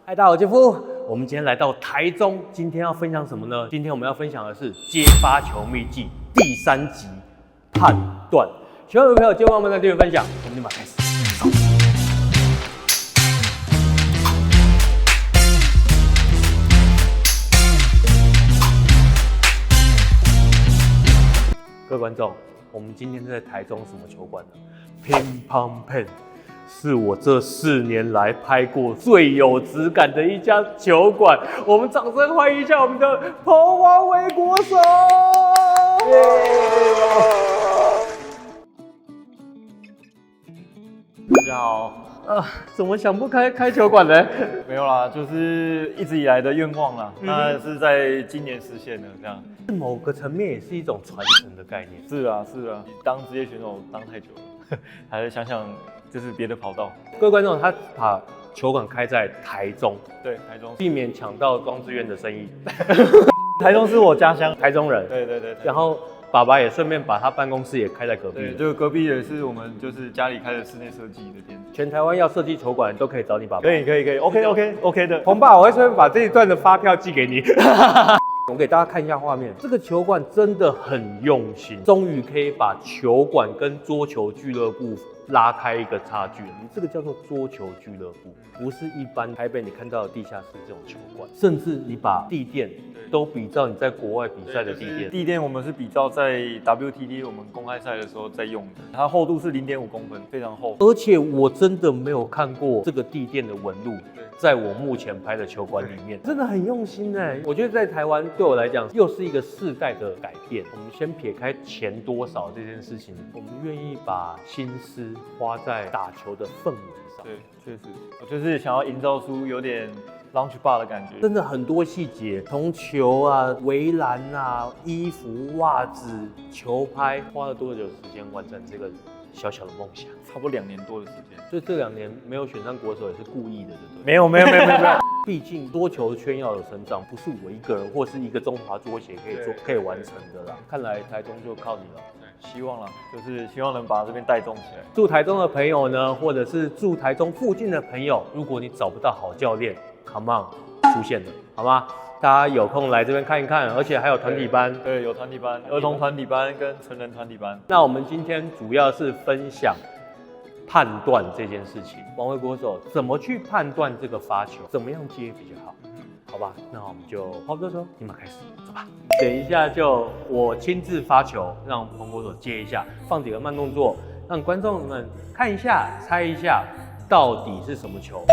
嗨，大家好，我杰夫。我们今天来到台中，今天要分享什么呢？今天我们要分享的是接发球秘技第3集判断。喜欢我的朋友，就帮我们的订阅分享。我们立马开始。各位观众，我们今天在台中什么球馆呢？乒乓pen。是我这4年来拍过最有质感的一家球馆，我们掌声欢迎一下我们的彭王伟国手。大家好，怎么想不开球馆呢？没有啦，就是一直以来的愿望啦，那是在今年实现的，这样。某个层面也是一种传承的概念。是啊，你当职业选手当太久了，还是想想就是别的跑道。各位观众，他把球馆开在台中，对，台中，避免抢到庄志渊的生意。台中是我家乡，台中人。对。然后爸爸也顺便把他办公室也开在隔壁。对，就隔壁也是我们就是家里开的室内设计的店。全台湾要设计球馆都可以找你爸爸。可以 ，OK 的。彭爸，我会顺便把这一段的发票寄给你。我给大家看一下画面，这个球馆真的很用心，终于可以把球馆跟桌球俱乐部拉开一个差距了。你这个叫做桌球俱乐部，不是一般台北你看到的地下室这种球馆，甚至你把地垫都比照你在国外比赛的地垫。地垫我们是比照在 WTT 我们公开赛的时候在用的，它厚度是0.5公分，非常厚。而且我真的没有看过这个地垫的纹路，在我目前拍的球馆里面，真的很用心哎。我觉得在台湾对我来讲又是一个世代的改变。我们先撇开钱多少这件事情，我们愿意把心思花在打球的氛围上。对，确实，我就是想要营造出有点 lounge bar 的感觉。真的很多细节，从球啊、围栏啊、衣服、袜子、球拍，花了多久时间完成这个小小的梦想？差不多2年多的时间。所以这2年没有选上国手也是故意的，对不对？没有。毕竟桌球圈要有成长，不是我一个人或是一个中华桌协可以完成的啦。看来台中就靠你了。希望啦，就是希望能把这边带动起来。住台中的朋友呢，或者是住台中附近的朋友，如果你找不到好教练 ，Come on， 出现了，好吗？大家有空来这边看一看，而且还有团体班。对，有团体班，儿童团体班跟成人团体班。那我们今天主要是分享判断这件事情。王伟国手怎么去判断这个发球，怎么样接比较好？好吧，那我们就话不多说，立马开始，走吧。等一下就我亲自发球，让彭国手接一下，放几个慢动作，让观众们看一下、猜一下到底是什么球。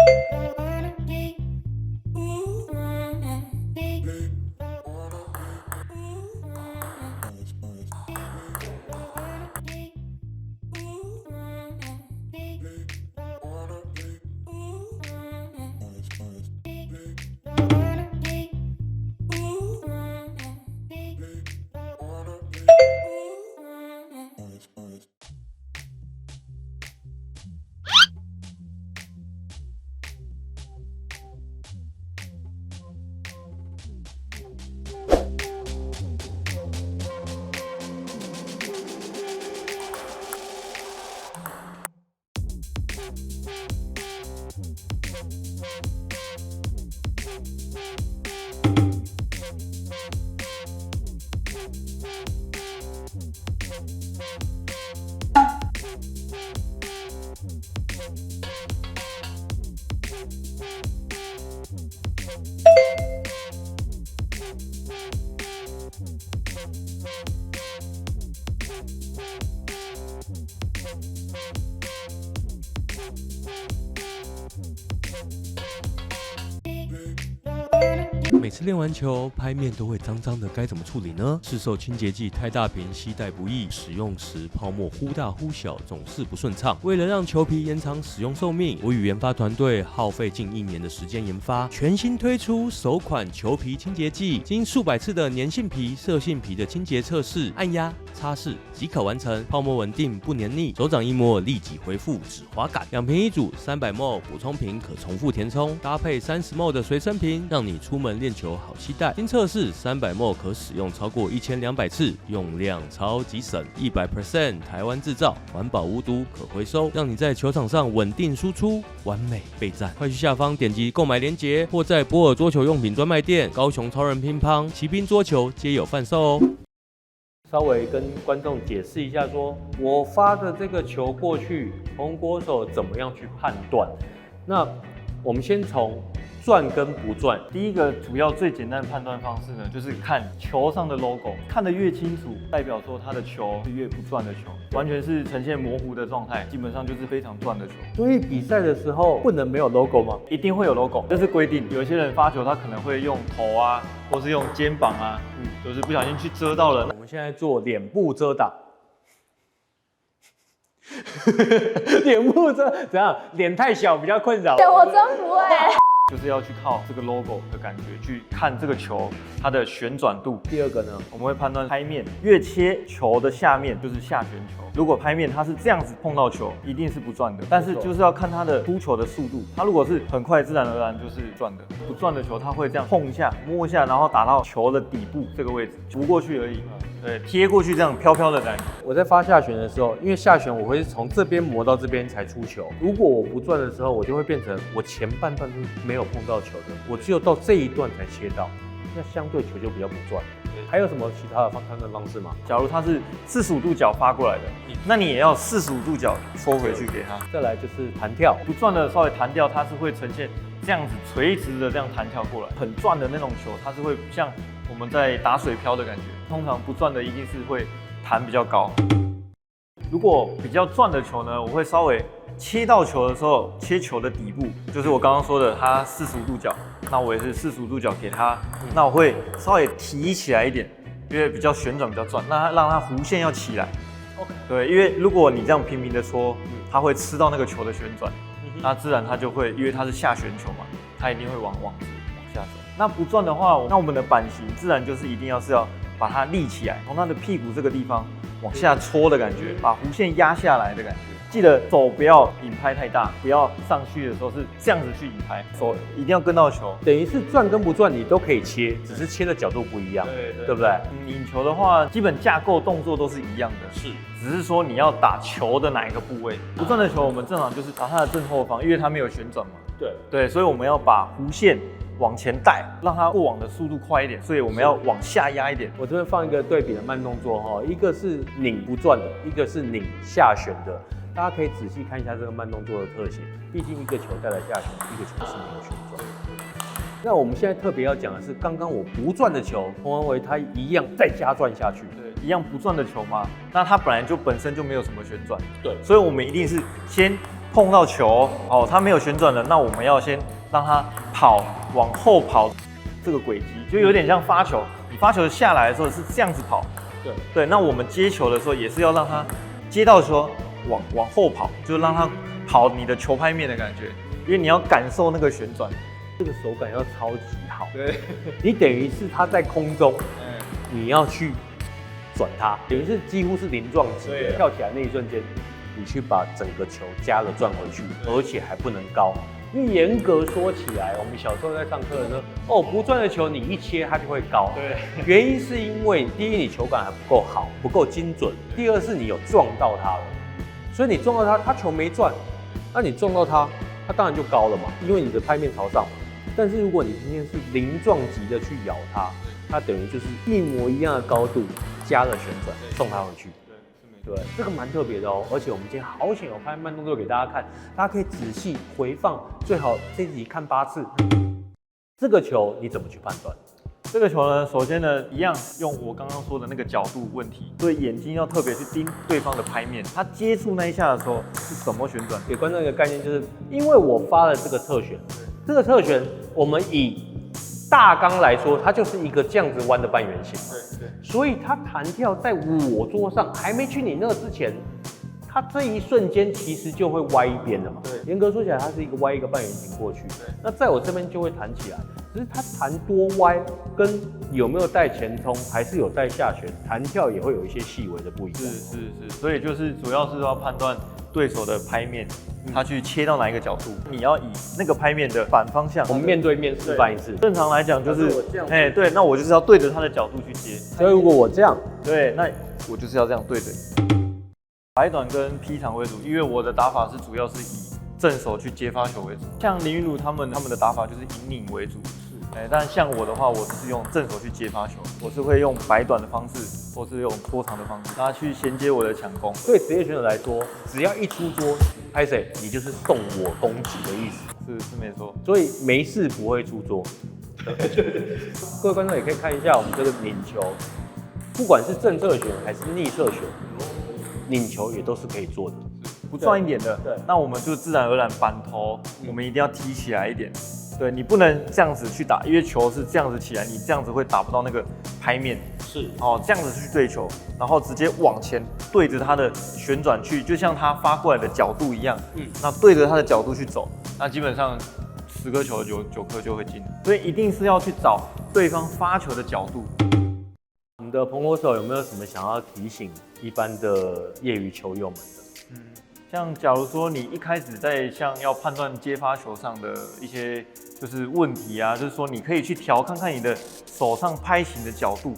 每次练完球，拍面都会脏脏的，该怎么处理呢？市售清洁剂太大瓶，携带不易，使用时泡沫忽大忽小，总是不顺畅。为了让球皮延长使用寿命，我与研发团队耗费近1年的时间研发，全新推出首款球皮清洁剂，经数百次的粘性皮、色性皮的清洁测试，按压、擦拭即可完成，泡沫稳定不黏腻，手掌一摸立即恢复止滑感。2瓶一组，300ml 补充瓶可重复填充，搭配30ml的随身瓶，让你出门练面球好携带。经测试，300ml可使用超过1200次，用量超级省，100% 台湾制造，环保无毒，可回收，让你在球场上稳定输出，完美备战。快去下方点击购买链接，或在博尔桌球用品专卖店、高雄超人乒乓、骑兵桌球皆有贩售哦。稍微跟观众解释一下说，我发的这个球过去，红国手怎么样去判断？那我们先从转跟不转。第一个主要最简单的判断方式呢，就是看球上的 logo， 看得越清楚，代表说他的球是越不转的球，完全是呈现模糊的状态，基本上就是非常转的球。所以比赛的时候不能没有 logo 吗？一定会有 logo， 这是规定。有一些人发球他可能会用头啊，或是用肩膀啊，就是不小心去遮到了。我们现在做脸部遮挡。脸部遮怎样？脸太小比较困扰。对我真不会。就是要去靠这个 logo 的感觉去看这个球它的旋转度。第二个呢，我们会判断拍面，越切球的下面就是下旋球。如果拍面它是这样子碰到球，一定是不转的。但是就是要看它的出球的速度，它如果是很快，自然而然就是转的。不转的球，它会这样碰一下、摸一下，然后打到球的底部这个位置，拂过去而已。对，贴过去这样飘飘的感觉。我在发下旋的时候，因为下旋我会是从这边磨到这边才出球。如果我不转的时候，我就会变成我前半段是没有碰到球的，我只有到这一段才切到，那相对球就比较不转。还有什么其他的判断方式吗？假如它是45度角发过来的，那你也要45度角戳回去给它。再来就是弹跳，不转的稍微弹跳，它是会呈现这样子垂直的这样弹跳过来。很转的那种球，它是会像我们在打水漂的感觉。通常不转的一定是会弹比较高。如果比较转的球呢，我会稍微切到球的时候，切球的底部，就是我刚刚说的，它45度角，那我也是45度角给它，那我会稍微提起来一点，因为比较旋转比较转，那让它弧线要起来。对，因为如果你这样平平的戳，它会吃到那个球的旋转，那自然它就会，因为它是下旋球嘛，它一定会往下走。那不转的话，那我们的板型自然就是一定要把它立起来，从它的屁股这个地方往下戳的感觉，把弧线压下来的感觉。记得手不要引拍太大，不要上去的时候是这样子去引拍，手一定要跟到球。等于是转跟不转你都可以切，只是切的角度不一样，对不对？引球的话，基本架构动作都是一样的，是，只是说你要打球的哪一个部位。不转的球，我们正常就是打它的正后方，因为它没有旋转嘛。对，所以我们要把弧线往前带，让它过网的速度快一点，所以我们要往下压一点。我这边放一个对比的慢动作哈，一个是拧不转的，一个是拧下旋的。大家可以仔细看一下这个慢动作的特写，毕竟一个球带了下旋，一个球是没有旋转。那我们现在特别要讲的是，刚刚我不转的球，洪文维他一样再加转下去，对，一样不转的球嘛，那它本身就没有什么旋转，对，所以我们一定是先碰到球，哦，它没有旋转了，那我们要先让它往后跑这个轨迹，就有点像发球，你发球下来的时候是这样子跑，对，那我们接球的时候也是要让它接到球往后跑，就让它跑你的球拍面的感觉，因为你要感受那个旋转，这个手感要超级好。对，你等于是它在空中，你要去转它，等于是几乎是零撞击的，跳起来那一瞬间，你去把整个球加了转回去，而且还不能高。因为严格说起来，我们小时候在上课的时候，不转的球你一切它就会高。对，原因是因为第一你球感还不够好，不够精准；第二是你有撞到它了，所以你撞到它，它球没转，那你撞到它，它当然就高了嘛，因为你的拍面朝上嘛。但是如果你今天是零撞击的去咬它，它等于就是一模一样的高度加了旋转送它回去。对，这个蛮特别的哦，而且我们今天好险有拍慢动作给大家看，大家可以仔细回放，最好这集看8次。这个球你怎么去判断？这个球呢，首先呢，一样用我刚刚说的那个角度问题，所以眼睛要特别去盯对方的拍面，他接触那一下的时候是什么旋转？给观众一个概念，就是因为我发了这个侧旋，这个侧旋我们以大纲来说，它就是一个这样子弯的半圆形，对，所以它弹跳在我桌上还没去你那之前，它这一瞬间其实就会歪一边的嘛。对，严格说起来，它是一个歪一个半圆形过去。对，那在我这边就会弹起来。只是它弹多歪跟有没有带前冲，还是有带下旋，弹跳也会有一些细微的不一样。是，所以就是主要是要判断对手的拍面，他去切到哪一个角度，你要以那个拍面的反方向。我们面对面示范一次。正常来讲就是，对，那我就是要对着他的角度去接。所以如果我这样，对，那我就是要这样对着你。摆短跟劈长为主，因为我的打法是主要是以正手去接发球为主。像林云儒他们的打法就是引领为主。但像我的话，我是用正手去接发球，我是会用摆短的方式，或是用拖长的方式，让他去衔接我的强攻。对职业选手来说，只要一出桌，拍谁你就是送我攻击的意思。是没错。所以没事不会出桌。各位观众也可以看一下我们这个拧球，不管是正侧旋还是逆侧旋，拧球也都是可以做的。不转一点的，对，那我们就自然而然板头，我们一定要提起来一点。对，你不能这样子去打，因为球是这样子起来，你这样子会打不到那个拍面。是，这样子去对球，然后直接往前对着它的旋转去，就像它发过来的角度一样。那对着它的角度去走，那基本上10颗球9颗就会进。所以一定是要去找对方发球的角度。我们的彭国手有没有什么想要提醒一般的业余球友们的？像假如说你一开始在像要判断接发球上的一些就是问题啊，就是说你可以去调看看你的手上拍形的角度，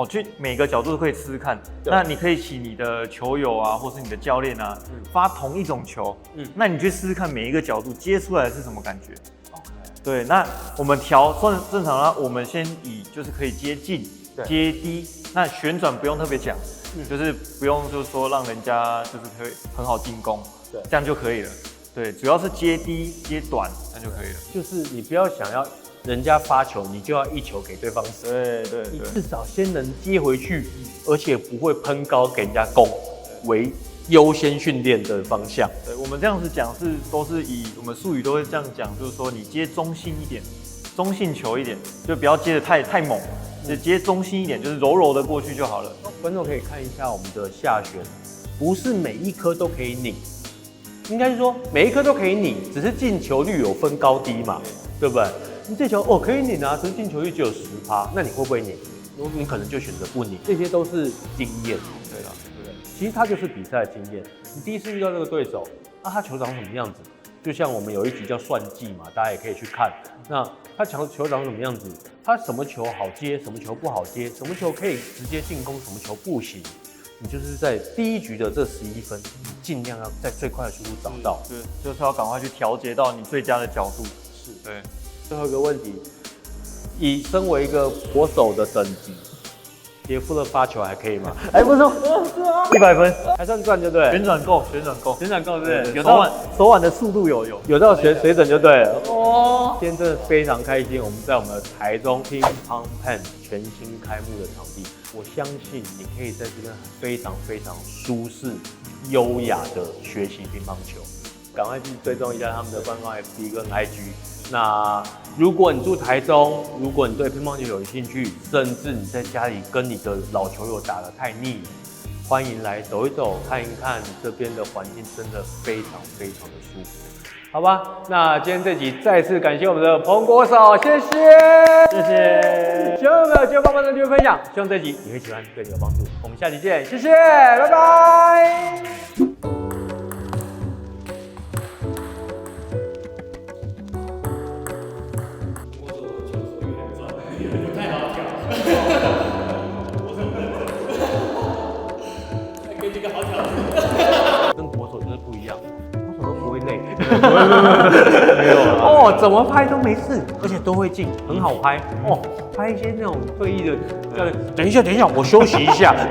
去每个角度都可以试试看。那你可以请你的球友啊，或是你的教练啊，发同一种球，那你去试试看每一个角度接出来是什么感觉。对，那我们调算正常啦，我们先以就是可以接近、接低，那旋转不用特别讲。就是不用，就是说让人家就是可以很好进攻，这样就可以了。对，主要是接低、接短，这样就可以了。就是你不要想要人家发球，你就要一球给对方死。对，你至少先能接回去，而且不会喷高给人家攻为优先训练的方向。对，我们这样子讲都是以我们术语都会这样讲，就是说你接中性一点，中性球一点，就不要接得太猛。就接中性一点，就是柔柔的过去就好了。观众可以看一下我们的下旋，不是每一颗都可以拧，应该是说每一颗都可以拧，只是进球率有分高低嘛，对不对？你这球可以拧啊，可是进球率只有10%，那你会不会拧？你可能就选择不拧，这些都是经验。对啊，对，其实它就是比赛经验。你第一次遇到这个对手，他球长什么样子？就像我们有一集叫算计嘛，大家也可以去看。那他球长什么样子？他什么球好接，什么球不好接，什么球可以直接进攻，什么球不行。你就是在第一局的这11分，你尽量要在最快的速度找到。就是要赶快去调节到你最佳的角度。是，对。最后一个问题，以身为一个国手的等级，杰夫的发球还可以吗？不错，100分，还算赚就对。旋转够，对不对？有到手腕的速度有到水准就对了。今天真的非常开心，我们在我们的台中乒乓 Pen 全新开幕的场地，我相信你可以在这边非常非常舒适、优雅的学习乒乓球。赶快去追踪一下他们的官方 FB 跟 IG。那如果你住台中，如果你对乒乓球有兴趣，甚至你在家里跟你的老球友打得太腻，欢迎来走一走，看一看这边的环境，真的非常非常的舒服。好吧，那今天这集再次感谢我们的彭国手，谢谢。希望我们有节目帮忙的继续分享，希望这集你会喜欢，对你有帮助。我们下期见，谢谢，拜拜。跟国手就是不一样，国手都不会累，没有怎么拍都没事，而且都会进，很好拍拍一些那种退役的教练，等一下，我休息一下。